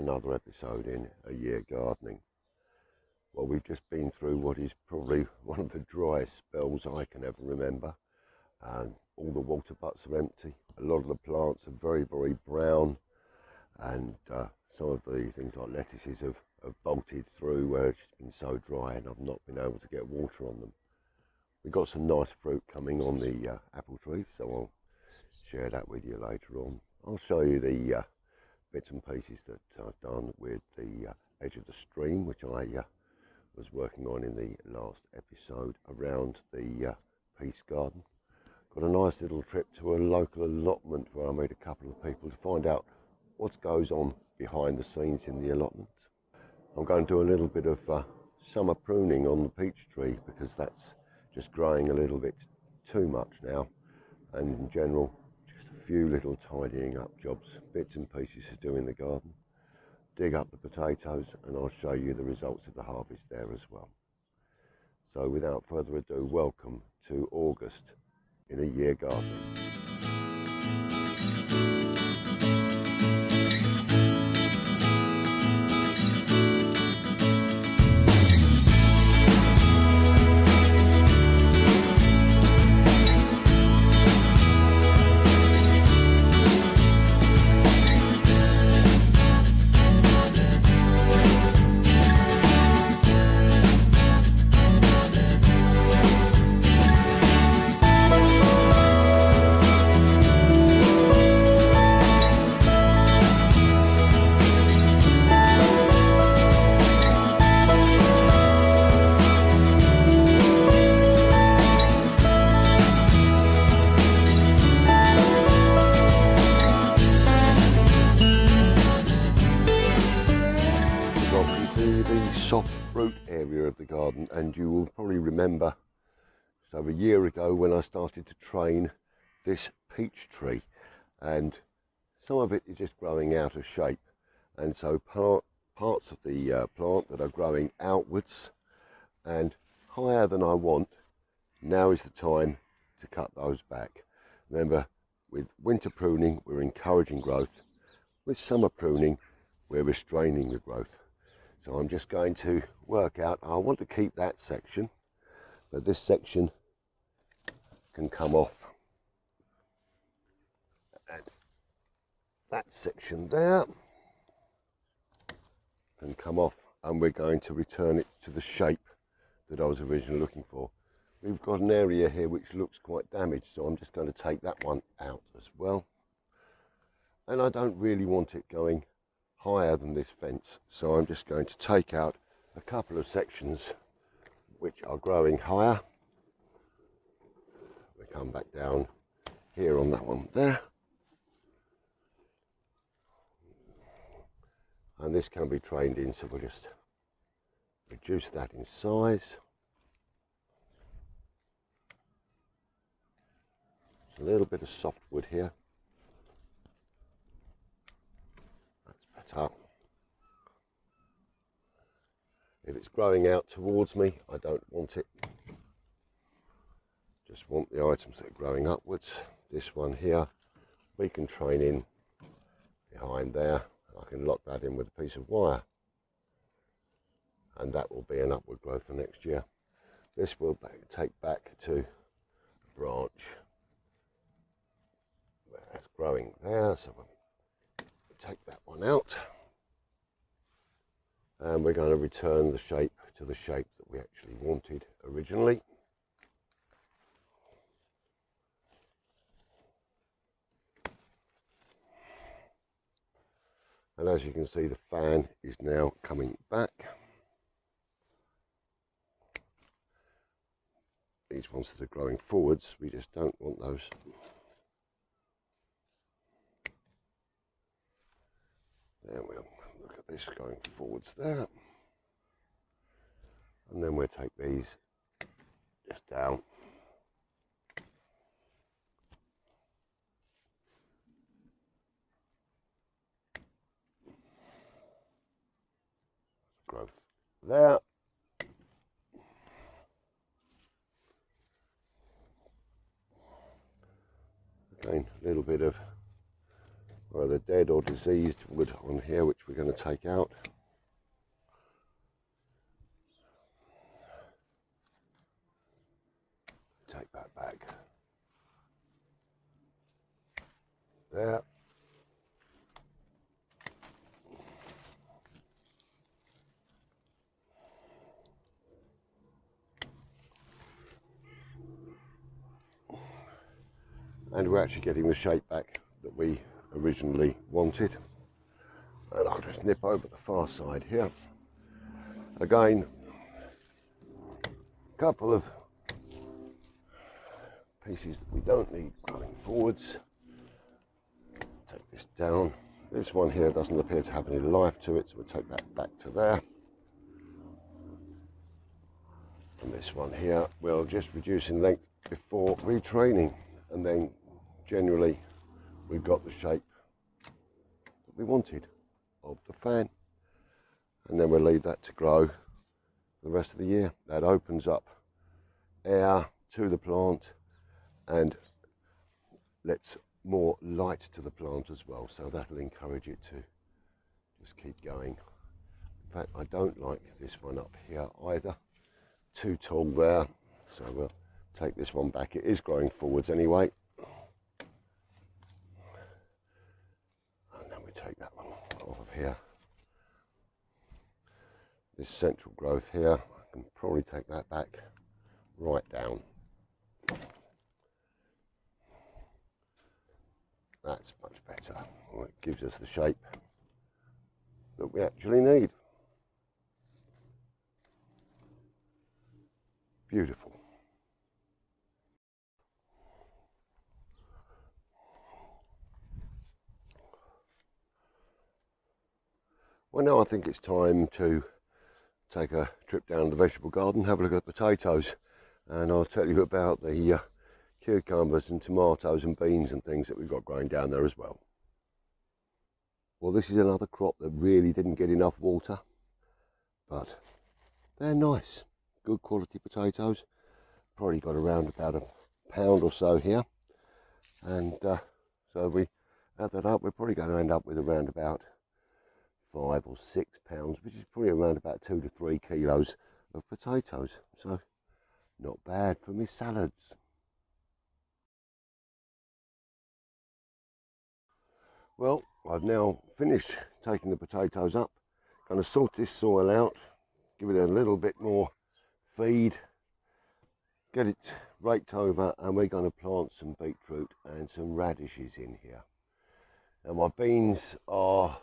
another episode in A Year Gardening. Well, we've just been through what is probably one of the driest spells I can ever remember. All the water butts are empty. A lot of the plants are very, very brown, and some of the things like lettuces have bolted through where it's been so dry and I've not been able to get water on them. We've got some nice fruit coming on the apple trees, so I'll share that with you later on. I'll show you the bits and pieces that I've done with the edge of the stream, which I was working on in the last episode around the Peace Garden. Got a nice little trip to a local allotment where I met a couple of people to find out what goes on behind the scenes in the allotment. I'm going to do a little bit of summer pruning on the peach tree because that's just growing a little bit too much now, and in general just a few little tidying up jobs, bits and pieces to do in the garden. Dig up the potatoes and I'll show you the results of the harvest there as well. So without further ado, welcome to August in A Year Gardening. Soft fruit area of the garden, and you will probably remember just over a year ago when I started to train this peach tree, and some of it is just growing out of shape, and so parts of the plant that are growing outwards and higher than I want, now is the time to cut those back. Remember, with winter pruning we're encouraging growth, with summer pruning we're restraining the growth. So I'm just going to work out, I want to keep that section, but this section can come off. And that section there can come off, and we're going to return it to the shape that I was originally looking for. We've got an area here which looks quite damaged, so I'm just going to take that one out as well. And I don't really want it going higher than this fence, so I'm just going to take out a couple of sections which are growing higher. We come back down here on that one there, and this can be trained in, so we'll just reduce that in size. There's a little bit of softwood here. Up. If it's growing out towards me, I don't want it. Just want the items that are growing upwards. This one here, we can train in behind there. I can lock that in with a piece of wire, and that will be an upward growth for next year. This will take back to a branch where it's growing there, so we'll take that one out, and we're going to return the shape to the shape that we actually wanted originally. And as you can see, the fan is now coming back. These ones that are growing forwards, we just don't want those. Then we'll look at this going forwards there, and then we'll take these just down. Growth there. Again, a little bit of either dead or diseased wood on here, which we're going to take out. Take that back. There. And we're actually getting the shape back that we originally wanted. And I'll just nip over the far side here. Again, a couple of pieces that we don't need growing forwards. Take this down. This one here doesn't appear to have any life to it, so we'll take that back to there. And this one here will just reduce in length before retraining, and then generally we've got the shape that we wanted of the fan. And then we'll leave that to grow the rest of the year. That opens up air to the plant and lets more light to the plant as well, so that'll encourage it to just keep going. In fact, I don't like this one up here either, too tall there, so we'll take this one back. It is growing forwards anyway, and then we take that one off of here. This central growth here, I can probably take that back right down. That's much better. Well, it gives us the shape that we actually need. Beautiful. Well, now I think it's time to take a trip down the vegetable garden, have a look at the potatoes, and I'll tell you about the cucumbers and tomatoes and beans and things that we've got growing down there as well. Well, this is another crop that really didn't get enough water, but they're nice, good quality potatoes. Probably got around about a pound or so here, and so we add that up, we're probably going to end up with around about 5 or 6 pounds, which is probably around about 2 to 3 kilos of potatoes. So not bad for me salads. Well, I've now finished taking the potatoes up. Going to sort this soil out, give it a little bit more feed, get it raked over, and we're going to plant some beetroot and some radishes in here. Now my beans are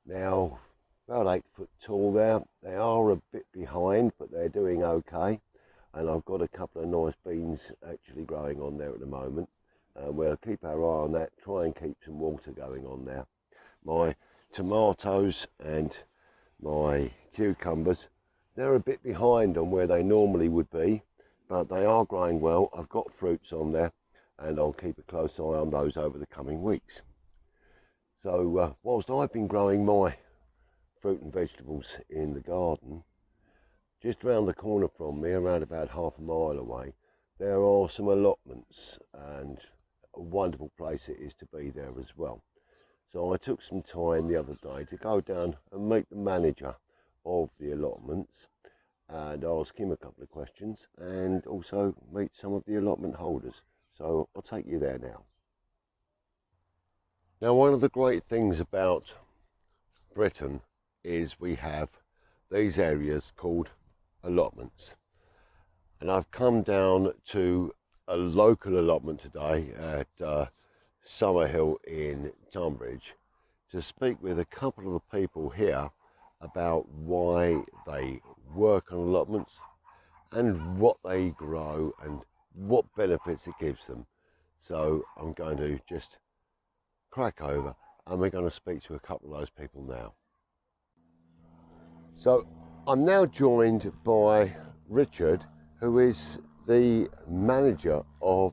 now about 8 foot tall there. They are a bit behind, but they're doing okay. And I've got a couple of nice beans actually growing on there at the moment. We'll keep our eye on that, try and keep some water going on there. My tomatoes and my cucumbers, they're a bit behind on where they normally would be, but they are growing well. I've got fruits on there, and I'll keep a close eye on those over the coming weeks. So whilst I've been growing my fruit and vegetables in the garden, just around the corner from me, around about half a mile away, there are some allotments, and a wonderful place it is to be there as well. So I took some time the other day to go down and meet the manager of the allotments and ask him a couple of questions, and also meet some of the allotment holders. So I'll take you there now. Now, one of the great things about Britain is we have these areas called allotments. And I've come down to a local allotment today at Summerhill in Tunbridge to speak with a couple of the people here about why they work on allotments and what they grow and what benefits it gives them. So I'm going to just crack over and we're going to speak to a couple of those people now. So I'm now joined by Richard, who is the manager of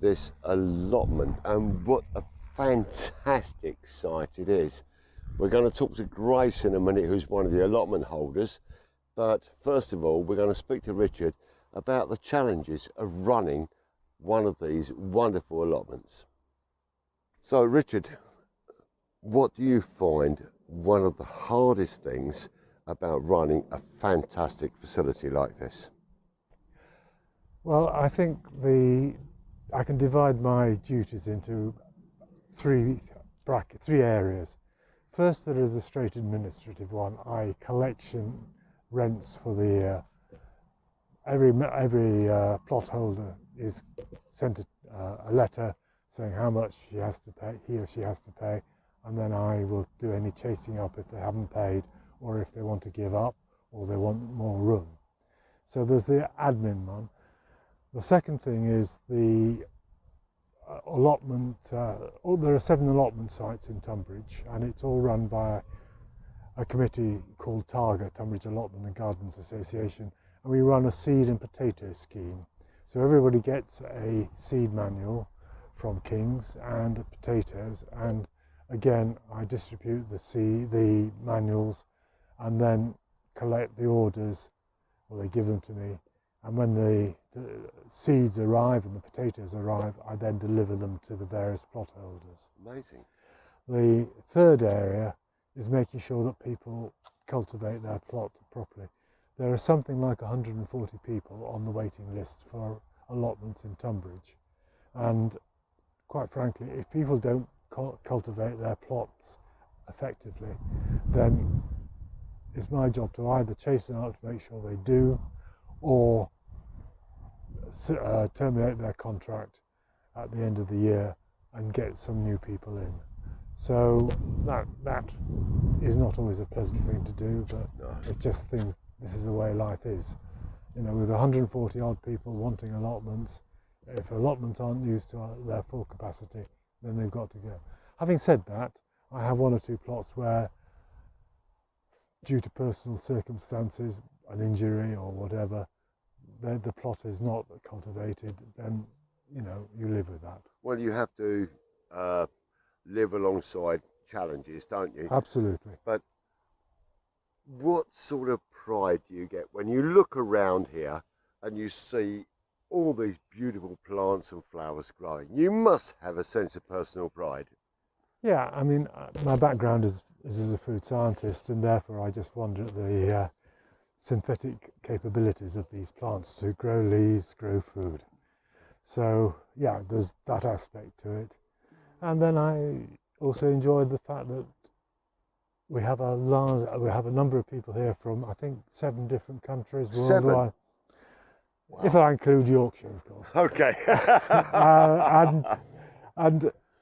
this allotment, and what a fantastic site it is. We're going to talk to Grace in a minute, who's one of the allotment holders, but first of all we're going to speak to Richard about the challenges of running one of these wonderful allotments. So Richard, what do you find one of the hardest things about running a fantastic facility like this? Well, I think I can divide my duties into three areas. First, there is the straight administrative one, i.e. collection rents for the year. Every plot holder is sent a letter saying how much he or she has to pay, and then I will do any chasing up if they haven't paid, or if they want to give up, or they want more room. So there's the admin one. The second thing is the allotment. There are 7 allotment sites in Tunbridge, and it's all run by a committee called TAGA, Tunbridge Allotment and Gardens Association, and we run a seed and potato scheme. So everybody gets a seed manual from King's and potatoes, and again I distribute the manuals and then collect the orders, or they give them to me, and when the seeds arrive and the potatoes arrive, I then deliver them to the various plot holders. Amazing. The third area is making sure that people cultivate their plot properly. There are something like 140 people on the waiting list for allotments in Tunbridge, and quite frankly, if people don't cultivate their plots effectively, then it's my job to either chase them out to make sure they do, or terminate their contract at the end of the year and get some new people in. So that is not always a pleasant thing to do, but it's just things. This is the way life is. You know, with 140 odd people wanting allotments, if allotments aren't used to their full capacity, then they've got to go. Having said that, I have 1 or 2 plots where, due to personal circumstances, an injury or whatever, the plot is not cultivated, then, you know, you live with that. Well, you have to live alongside challenges, don't you? Absolutely. But what sort of pride do you get when you look around here and you see all these beautiful plants and flowers growing? You must have a sense of personal pride. Yeah, I mean, my background is as a food scientist, and therefore I just wonder at the synthetic capabilities of these plants to grow leaves, grow food. So yeah, there's that aspect to it. And then I also enjoyed the fact that we have a number of people here from, I think, 7 different countries worldwide. 7? Wow. If I include Yorkshire, of course. Okay.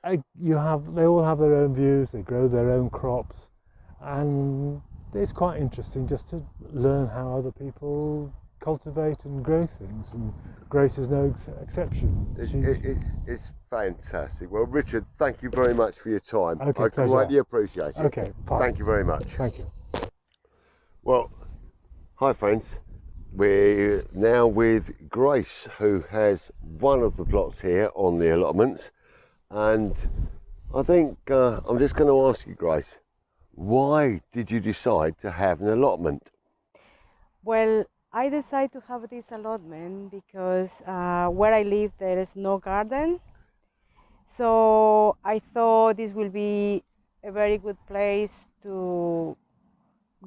They all have their own views. They grow their own crops, and it's quite interesting just to learn how other people cultivate and grow things. And Grace is no exception. It's fantastic. Well, Richard, thank you very much for your time. Okay, I pleasure. greatly appreciate it. Okay, fine. Thank you very much. Thank you. Well, hi friends. We're now with Grace, who has one of the plots here on the allotments, and I think I'm just going to ask you, Grace, why did you decide to have an allotment? Well, I decided to have this allotment because where I live there is no garden, so I thought this will be a very good place to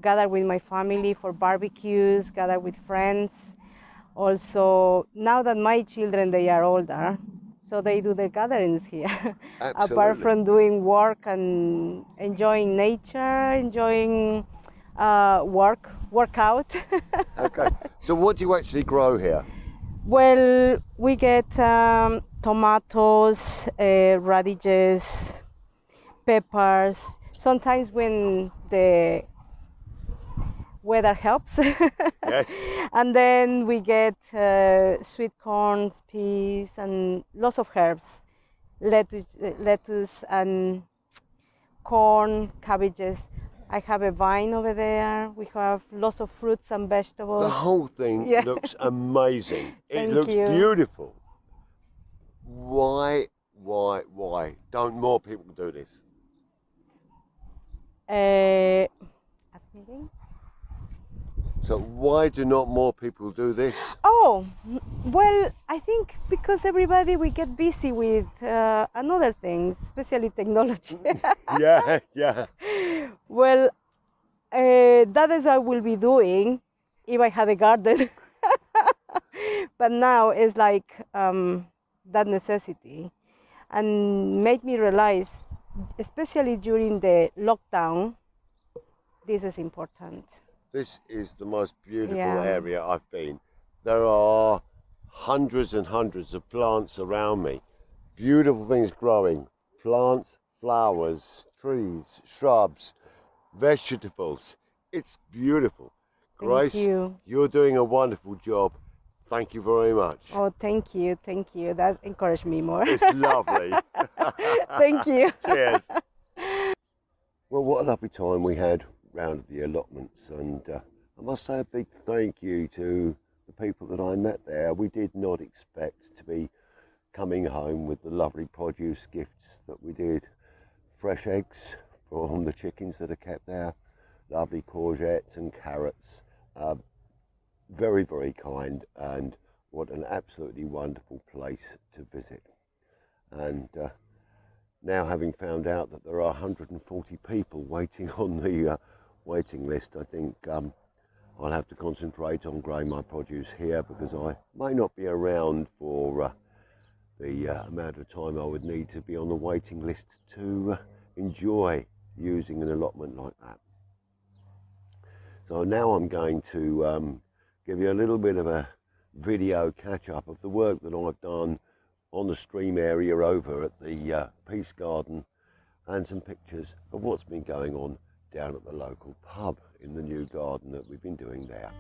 gather with my family for barbecues, gather with friends. Also, now that my children, they are older, so they do their gatherings here. Apart from doing work and enjoying nature, enjoying workout. Okay, so what do you actually grow here? Well, we get tomatoes, radishes, peppers. Sometimes when the weather helps. Yes. And then we get sweet corns, peas, and lots of herbs, lettuce and corn, cabbages. I have a vine over there. We have lots of fruits and vegetables. The whole thing looks amazing. It looks beautiful. Why don't more people do this? Ask me again? So why do not more people do this? Oh, well, I think because everybody we get busy with another things, especially technology. Yeah, yeah. Well, that is what I will be doing if I had a garden. But now it's like that necessity, and made me realize, especially during the lockdown, this is important. This is the most beautiful Yeah. area I've been. There are hundreds and hundreds of plants around me. Beautiful things growing. Plants, flowers, trees, shrubs, vegetables. It's beautiful. Thank Grace, you. you're doing a wonderful job. Thank you very much. Oh, thank you, thank you. That encouraged me more. It's lovely. Thank you. Cheers. Well, what a lovely time we had round the allotments, and I must say a big thank you to the people that I met there. We did not expect to be coming home with the lovely produce gifts that we did. Fresh eggs from the chickens that are kept there, lovely courgettes and carrots. Very, very kind, and what an absolutely wonderful place to visit. And now, having found out that there are 140 people waiting on the waiting list, I think I'll have to concentrate on growing my produce here, because I may not be around for the amount of time I would need to be on the waiting list to enjoy using an allotment like that. So now I'm going to give you a little bit of a video catch-up of the work that I've done on the stream area over at the Peace Garden, and some pictures of what's been going on down at the local pub in the new garden that we've been doing there.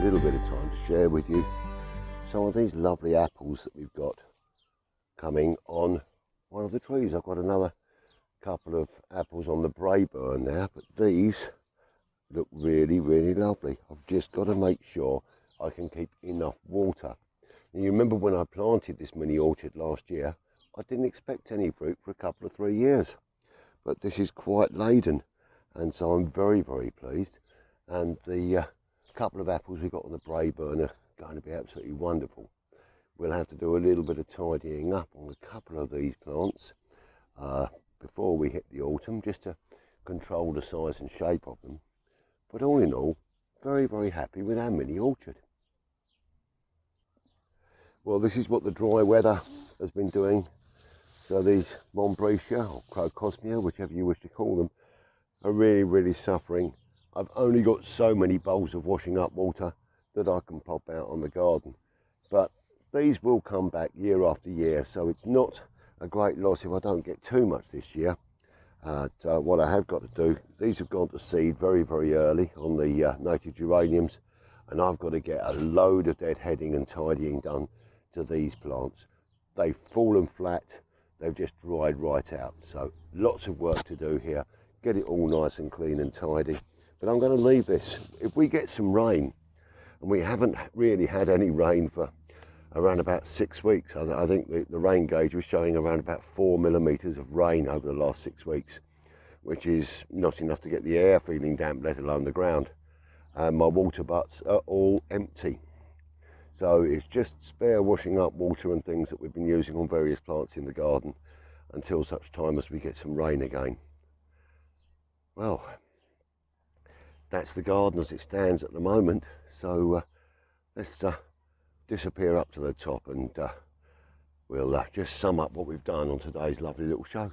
Little bit of time to share with you some of these lovely apples that we've got coming on one of the trees. I've got another couple of apples on the Braeburn now, but these look really, really lovely. I've just got to make sure I can keep enough water. Now, you remember when I planted this mini orchard last year, I didn't expect any fruit for a couple of 3 years, but this is quite laden, and so I'm very, very pleased. And the couple of apples we got on the Braeburn are going to be absolutely wonderful. We'll have to do a little bit of tidying up on a couple of these plants before we hit the autumn, just to control the size and shape of them. But all in all, very, very happy with our mini orchard. Well, this is what the dry weather has been doing. So these Montbretia or Crocosmia, whichever you wish to call them, are really, really suffering. I've only got so many bowls of washing up water that I can pop out on the garden, but these will come back year after year, so it's not a great loss if I don't get too much this year. What I have got to do, these have gone to seed very, very early on the native geraniums, and I've got to get a load of deadheading and tidying done to these plants. They've fallen flat, they've just dried right out, so lots of work to do here. Get it all nice and clean and tidy. But I'm going to leave this. If we get some rain, and we haven't really had any rain for around about 6 weeks, I think the rain gauge was showing around about 4 millimetres of rain over the last 6 weeks, which is not enough to get the air feeling damp, let alone the ground. And my water butts are all empty. So it's just spare washing up water and things that we've been using on various plants in the garden until such time as we get some rain again. Well, that's the garden as it stands at the moment, so let's disappear up to the top and we'll just sum up what we've done on today's lovely little show.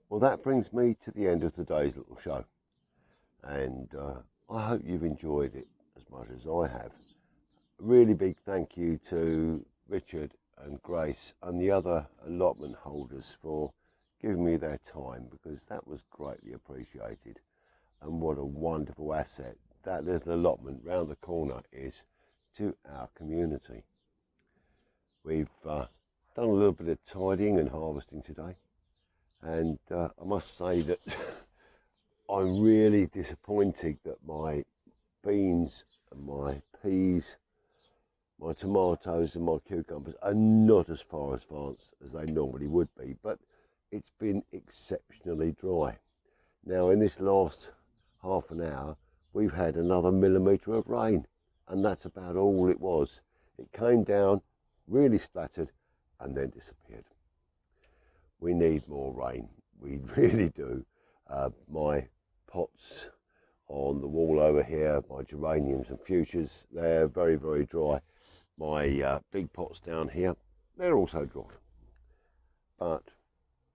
Well, that brings me to the end of today's little show, and I hope you've enjoyed it as much as I have. A really big thank you to Richard and Grace and the other allotment holders for giving me their time, because that was greatly appreciated. And what a wonderful asset that little allotment round the corner is to our community. We've done a little bit of tidying and harvesting today, and I must say that I'm really disappointed that my beans and my peas, my tomatoes and my cucumbers are not as far advanced as they normally would be, but it's been exceptionally dry. Now, in this last half an hour, we've had another millimetre of rain, and that's about all it was. It came down, really splattered, and then disappeared. We need more rain, we really do. My pots on the wall over here, my geraniums and fuchsias, they're very, very dry. My big pots down here, they're also dry. But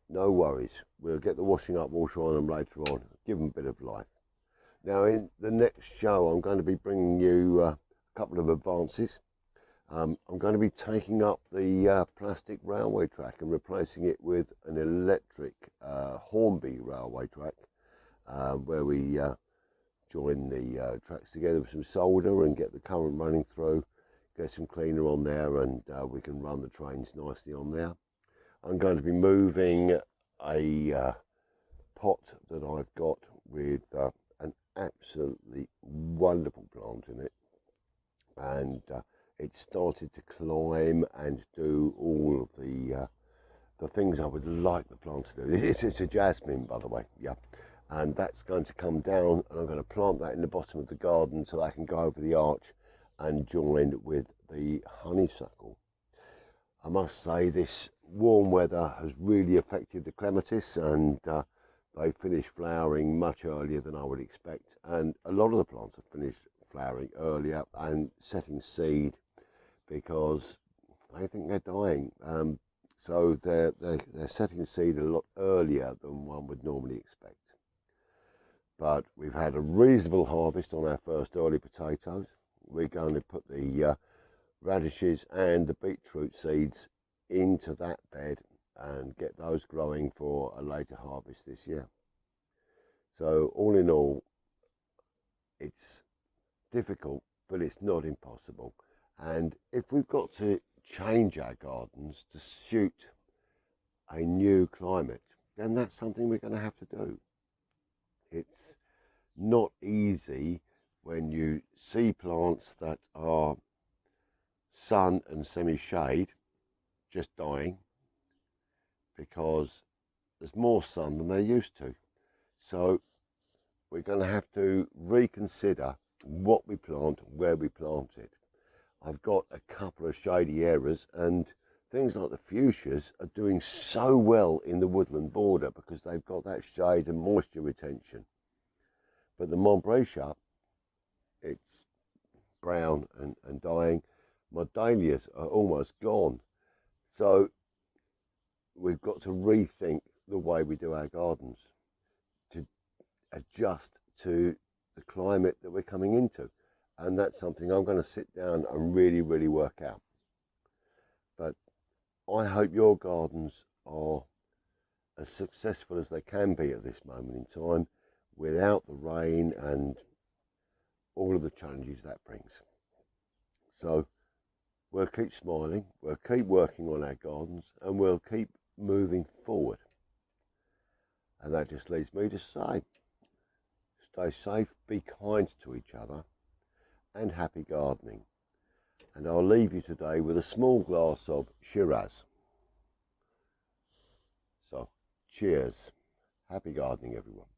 no worries, we'll get the washing up water on them later on, give them a bit of life. Now, in the next show, I'm going to be bringing you a couple of advances. I'm going to be taking up the plastic railway track and replacing it with an electric Hornby railway track, where we join the tracks together with some solder and get the current running through, get some cleaner on there, and we can run the trains nicely on there. I'm going to be moving a pot that I've got with an absolutely wonderful plant in it, and it started to climb and do all of the things I would like the plant to do. It's a jasmine, by the way, yeah, and that's going to come down, and I'm going to plant that in the bottom of the garden so I can go over the arch and join with the honeysuckle. I must say, this warm weather has really affected the clematis, and they finished flowering much earlier than I would expect, and a lot of the plants have finished flowering earlier and setting seed because I think they're dying. So they're setting seed a lot earlier than one would normally expect. But we've had a reasonable harvest on our first early potatoes. We're going to put the radishes and the beetroot seeds into that bed and get those growing for a later harvest this year. So all in all, it's difficult, but it's not impossible. And if we've got to change our gardens to suit a new climate, then that's something we're going to have to do. It's not easy when you see plants that are sun and semi-shade just dying because there's more sun than they're used to. So we're going to have to reconsider what we plant, where we plant it. I've got a couple of shady areas, and things like the fuchsias are doing so well in the woodland border because they've got that shade and moisture retention. But the Montbretia, it's brown and dying. My dahlias are almost gone. So we've got to rethink the way we do our gardens to adjust to the climate that we're coming into. And that's something I'm going to sit down and really, really work out. But I hope your gardens are as successful as they can be at this moment in time without the rain and all of the challenges that brings. So we'll keep smiling, we'll keep working on our gardens, and we'll keep moving forward. And that just leads me to say, stay safe, be kind to each other, and happy gardening. And I'll leave you today with a small glass of Shiraz. So, cheers. Happy gardening, everyone.